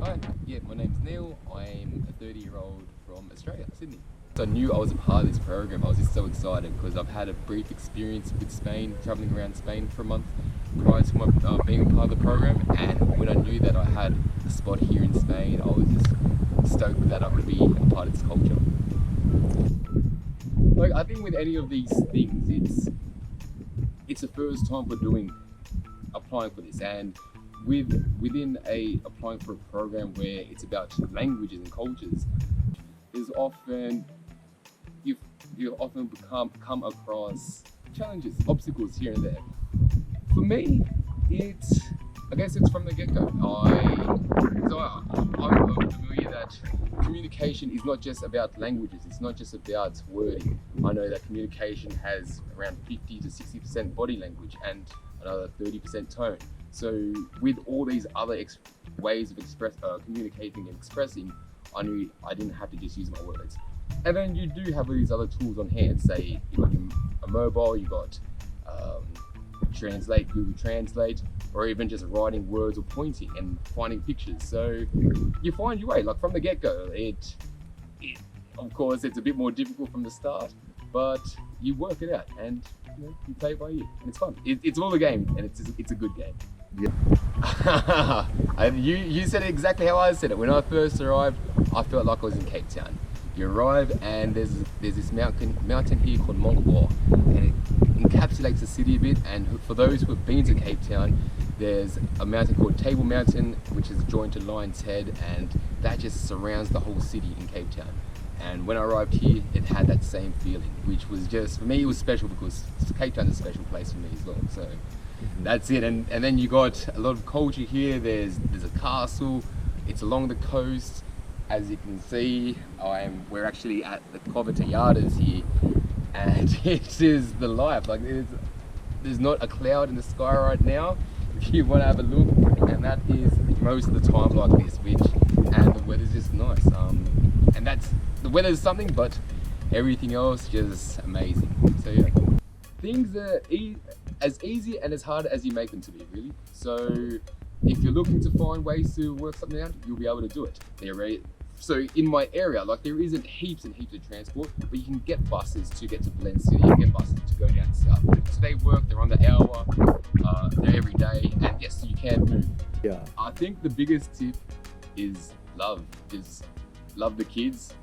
Hi, my name's Neil. I'm a 30-year-old from Australia, Sydney. So I knew I was a part of this program. I was just so excited because I've had a brief experience with Spain, travelling around Spain for a month prior to my being a part of the program. And when I knew that I had a spot here in Spain, I was just stoked that I could be a part of this culture. Like, I think with any of these things, it's the first time for applying for this, and within applying for a program where it's about languages and cultures, there's often you often come across challenges, obstacles here and there. For me, I guess it's from the get-go. I'm familiar that communication is not just about languages, it's not just about wording. I know that communication has around 50 to 60% body language and another 30% tone. So with all these other ways of communicating and expressing, I knew I didn't have to just use my words. And then you do have all these other tools on hand. Say you've got a mobile, you've got Google Translate, or even just writing words or pointing and finding pictures. So you find your way, like from the get-go. Of course, it's a bit more difficult from the start, but you work it out and you play it by ear, and it's fun. It's all a game, and it's a good game. Yeah. You said it exactly how I said it. When I first arrived, I felt like I was in Cape Town. You arrive and there's this mountain here called Mont Blanc, and it encapsulates the city a bit. And for those who have been to Cape Town, there's a mountain called Table Mountain, which is joined to Lion's Head, and that just surrounds the whole city in Cape Town. And when I arrived here, it had that same feeling, which was just, for me, it was special because Cape Town's a special place for me as well. So that's it. And then you got a lot of culture here. There's a castle. It's along the coast. As you can see, we're actually at the Auxiliares here, and it is the life. Like, there's not a cloud in the sky right now. If you want to have a look, and that is most of the time like this, and the weather's just nice. And the weather's something, but everything else just amazing. So yeah, things are as easy and as hard as you make them to be, really. So if you're looking to find ways to work something out, you'll be able to do it. So in my area, like, there isn't heaps and heaps of transport, but you can get buses to get to Valencia, you can get buses to go down south. So they're on the hour, they're every day, and yes, you can move. Yeah. I think the biggest tip is love the kids,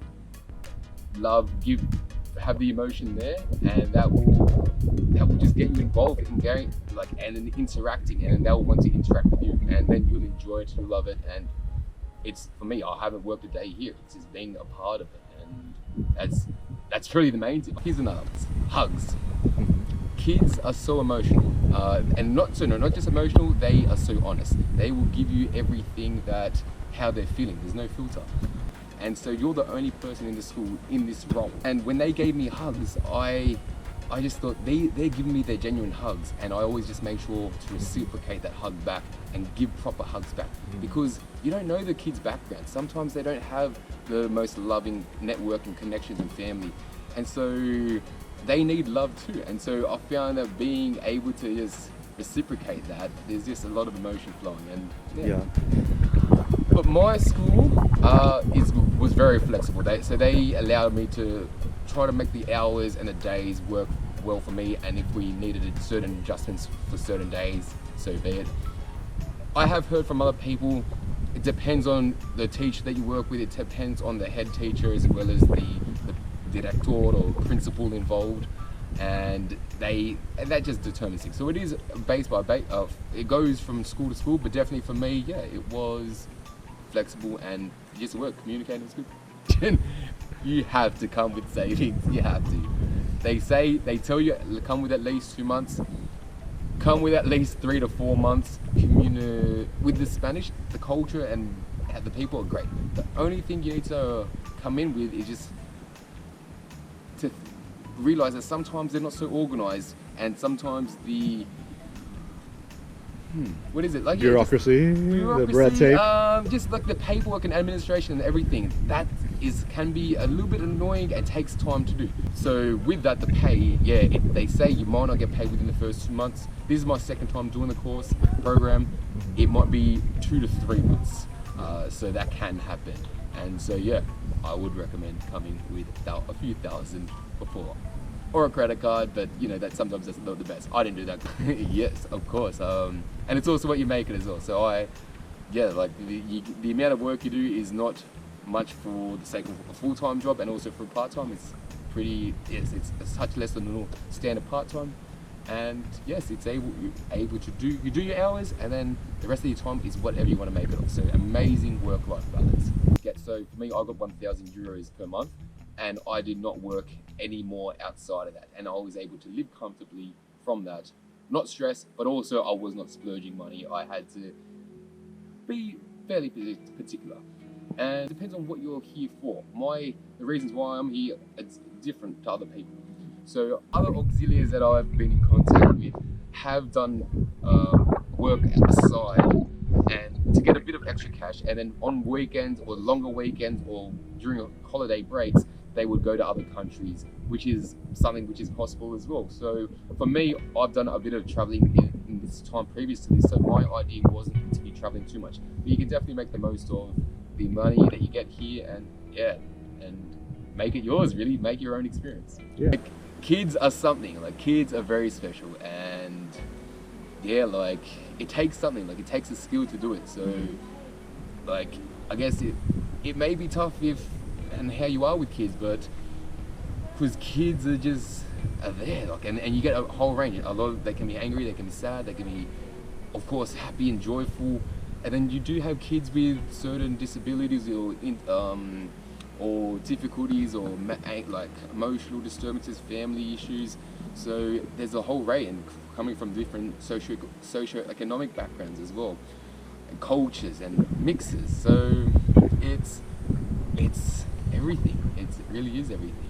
have the emotion there, and that will just get you involved in going, and interacting, and they'll want to interact with you, and then you'll enjoy it, you'll love it. And for me, I haven't worked a day here. It's just being a part of it, and that's really the main thing. Here's another one: hugs. Kids are so emotional, and not just emotional. They are so honest. They will give you everything how they're feeling. There's no filter. And so you're the only person in the school in this role. And when they gave me hugs, I just thought they're giving me their genuine hugs, and I always just make sure to reciprocate that hug back and give proper hugs back, because you don't know the kids' background. Sometimes they don't have the most loving network and connections and family, and so they need love too. And so I found that being able to just reciprocate that, there's just a lot of emotion flowing. And yeah. But my school was very flexible. They allowed me to try to make the hours and the days work well for me, and if we needed certain adjustments for certain days, so be it. I have heard from other people, it depends on the teacher that you work with, it depends on the head teacher as well as the director or principal involved, and that just determines things. So it is based by it goes from school to school, but definitely for me, yeah, it was flexible and just work. Communicating is good. You have to come with savings. You have to. They tell you come with at least 2 months. Come with at least 3 to 4 months. With the Spanish, the culture and the people are great. The only thing you need to come in with is just to realize that sometimes they're not so organized, and sometimes what is it? Like bureaucracy, the red tape. Just like the paperwork and administration and everything, can be a little bit annoying and takes time to do. So with that, the pay, they say you might not get paid within the first 2 months. This is my second time doing the course program. It might be 2 to 3 months. So that can happen. And so yeah, I would recommend coming with a few thousand before. Or a credit card, but you know that sometimes that's not the best. I didn't do that. Yes, of course. And it's also what you make it as well. So like the amount of work you do is not much for the sake of a full-time job, and also for part-time, it's it's such less than normal standard part-time. And yes, it's able to do your hours, and then the rest of your time is whatever you want to make it of. So amazing work-life balance. So for me, I got 1,000 euros per month, and I did not work any more outside of that, and I was able to live comfortably from that. Not stressed, but also I was not splurging money. I had to be fairly particular, and it depends on what you're here for. The reasons why I'm here, it's different to other people. So other auxiliaries that I've been in contact with have done work aside and to get a bit of extra cash, and then on weekends or longer weekends or during holiday breaks, they would go to other countries, which is something which is possible as well. So for me, I've done a bit of traveling in this time previous to this, so my idea wasn't to be traveling too much. But you can definitely make the most of the money that you get here, and make it yours, really. Make your own experience. Yeah. Like, kids are something, like kids are very special, and yeah, like it takes something, like it takes a skill to do it. So like I guess it may be tough and how you are with kids, but because kids are there, like, and you get a whole range. They can be angry, they can be sad, they can be, of course, happy and joyful. And then you do have kids with certain disabilities or difficulties or like emotional disturbances, family issues. So there's a whole range, and coming from different socio-economic backgrounds as well, and cultures and mixes. So it's everything. It really is everything.